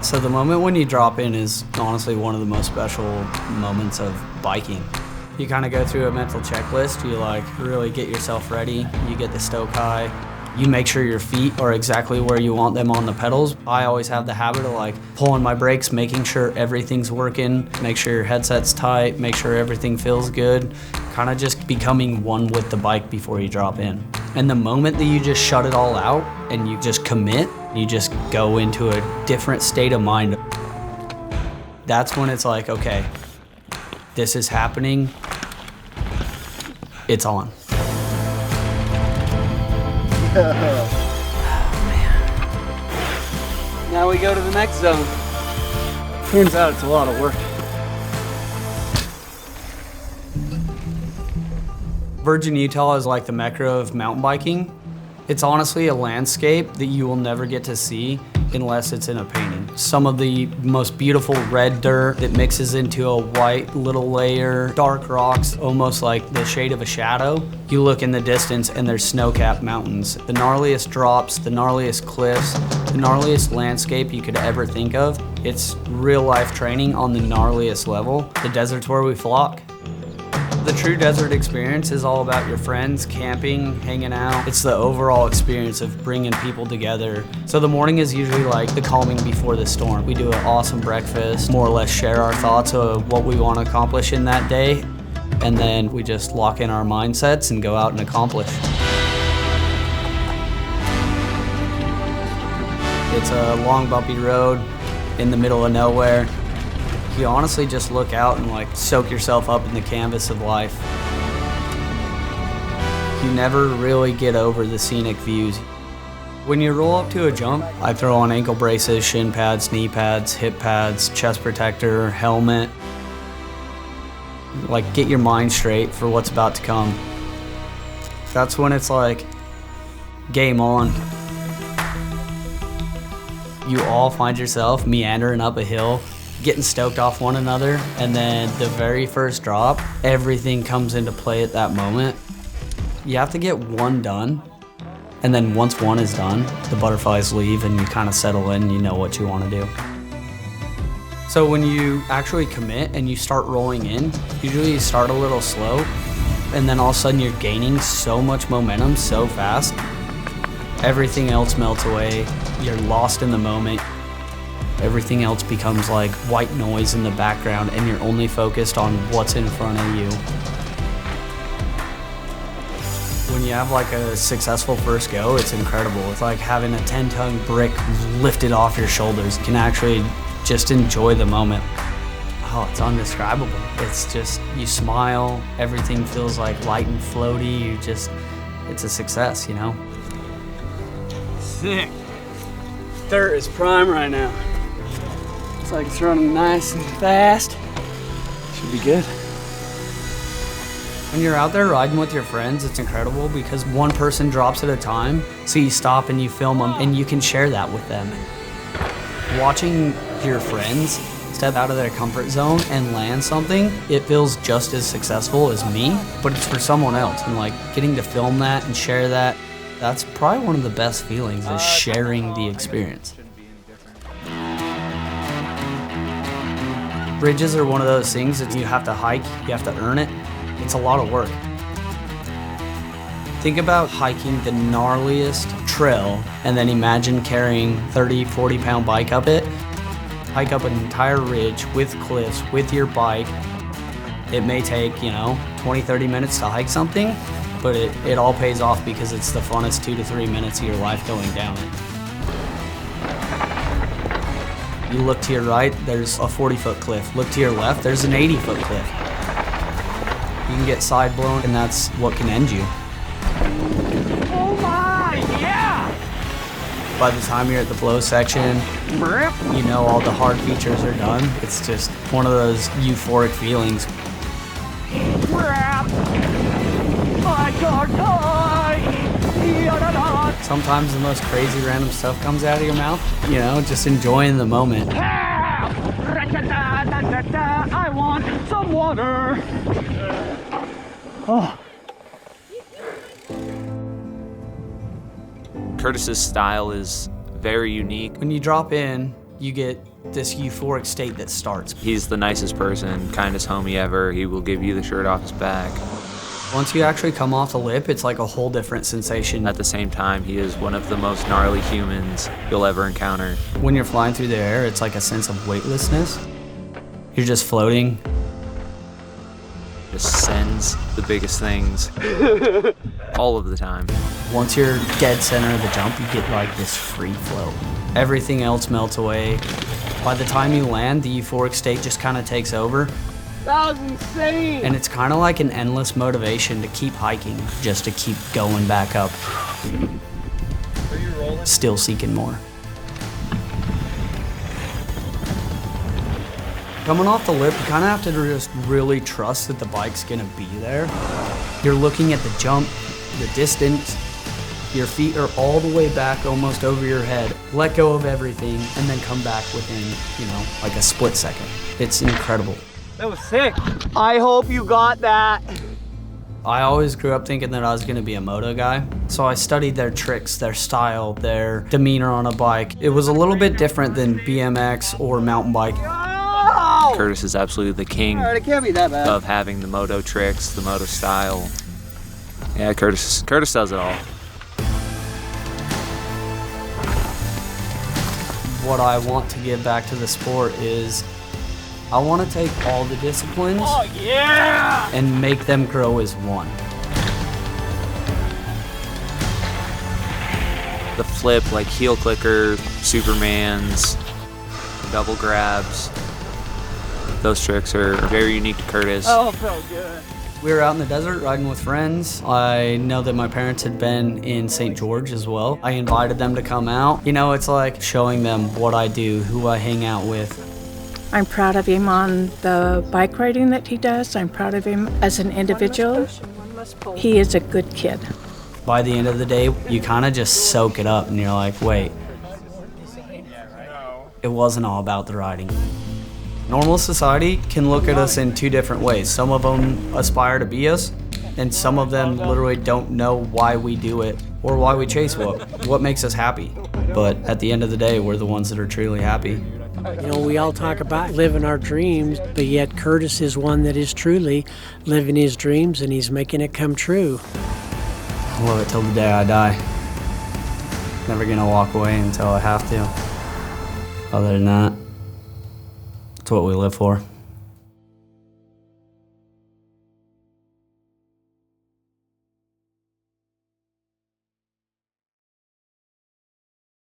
So the moment when you drop in is honestly one of the most special moments of biking. You kind of go through a mental checklist, you like really get yourself ready, you get the stoke high, you make sure your feet are exactly where you want them on the pedals. I always have the habit of like pulling my brakes, making sure everything's working, make sure your headset's tight, make sure everything feels good, kind of just becoming one with the bike before you drop in. And the moment that you just shut it all out and you just commit, you just go into a different state of mind. That's when it's like, okay, this is happening, it's on. Oh, man. Now we go to the next zone. Turns out it's a lot of work. Virgin Utah is like the mecca of mountain biking. It's honestly a landscape that you will never get to see unless it's in a painting. Some of the most beautiful red dirt that mixes into a white little layer, dark rocks, almost like the shade of a shadow. You look in the distance and there's snow-capped mountains. The gnarliest drops, the gnarliest cliffs, the gnarliest landscape you could ever think of. It's real life training on the gnarliest level. The desert's where we flock. The true desert experience is all about your friends, camping, hanging out. It's the overall experience of bringing people together. So the morning is usually like the calming before the storm. We do an awesome breakfast, more or less share our thoughts of what we want to accomplish in that day, and then we just lock in our mindsets and go out and accomplish. It's a long, bumpy road in the middle of nowhere. You honestly just look out and like soak yourself up in the canvas of life. You never really get over the scenic views. When you roll up to a jump, I throw on ankle braces, shin pads, knee pads, hip pads, chest protector, helmet. Like get your mind straight for what's about to come. That's when it's like game on. You all find yourself meandering up a hill, getting stoked off one another, and then the very first drop, everything comes into play at that moment. You have to get one done, and then once one is done, the butterflies leave and you kind of settle in, you know what you want to do. So when you actually commit and you start rolling in, usually you start a little slow, and then all of a sudden you're gaining so much momentum so fast, everything else melts away, you're lost in the moment. Everything else becomes like white noise in the background and you're only focused on what's in front of you. When you have like a successful first go, it's incredible. It's like having a 10-ton brick lifted off your shoulders. You can actually just enjoy the moment. Oh, it's indescribable. It's just, you smile, everything feels like light and floaty. It's a success, you know? Sick. Dirt is prime right now. It's like it's running nice and fast. Should be good. When you're out there riding with your friends, it's incredible because one person drops at a time, so you stop and you film them and you can share that with them. Watching your friends step out of their comfort zone and land something, it feels just as successful as me, but it's for someone else. And like getting to film that and share that, that's probably one of the best feelings, is sharing the experience. Bridges are one of those things that you have to hike, you have to earn it. It's a lot of work. Think about hiking the gnarliest trail and then imagine carrying 30, 40-pound bike up it. Hike up an entire ridge with cliffs, with your bike. It may take, 20, 30 minutes to hike something, but it all pays off because it's the funnest 2 to 3 minutes of your life going down it. You look to your right, there's a 40-foot cliff. Look to your left, there's an 80-foot cliff. You can get side blown, and that's what can end you. Oh my, yeah! By the time you're at the flow section, you know all the hard features are done. It's just one of those euphoric feelings. Sometimes the most crazy random stuff comes out of your mouth, just enjoying the moment. I want some water. Oh. Kurtis's style is very unique. When you drop in, you get this euphoric state that starts. He's the nicest person, kindest homie ever. He will give you the shirt off his back. Once you actually come off the lip, it's like a whole different sensation. At the same time, he is one of the most gnarly humans you'll ever encounter. When you're flying through the air, it's like a sense of weightlessness. You're just floating. Just sends the biggest things all of the time. Once you're dead center of the jump, you get like this free flow. Everything else melts away. By the time you land, the euphoric state just kind of takes over. That was insane. And it's kind of like an endless motivation to keep hiking, just to keep going back up. Are you rolling? Still seeking more. Coming off the lip, you kind of have to just really trust that the bike's gonna be there. You're looking at the jump, the distance, your feet are all the way back almost over your head. Let go of everything and then come back within, like a split second. It's incredible. That was sick. I hope you got that. I always grew up thinking that I was gonna be a moto guy. So I studied their tricks, their style, their demeanor on a bike. It was a little bit different than BMX or mountain biking. Kurtis is absolutely the king Alright, it can't be that bad. of having the moto tricks, the moto style. Yeah, Kurtis does it all. What I want to give back to the sport is I want to take all the disciplines and make them grow as one. The flip, like heel clicker, Supermans, double grabs. Those tricks are very unique to Kurtis. Oh, it felt good. We were out in the desert riding with friends. I know that my parents had been in St. George as well. I invited them to come out. It's like showing them what I do, who I hang out with. I'm proud of him on the bike riding that he does. I'm proud of him as an individual. He is a good kid. By the end of the day, you kind of just soak it up and you're like, wait, it wasn't all about the riding. Normal society can look at us in two different ways. Some of them aspire to be us, and some of them literally don't know why we do it or why we chase what makes us happy. But at the end of the day, we're the ones that are truly happy. We all talk about living our dreams, but yet Kurtis is one that is truly living his dreams and he's making it come true. I love it till the day I die. Never gonna walk away until I have to. Other than that, it's what we live for.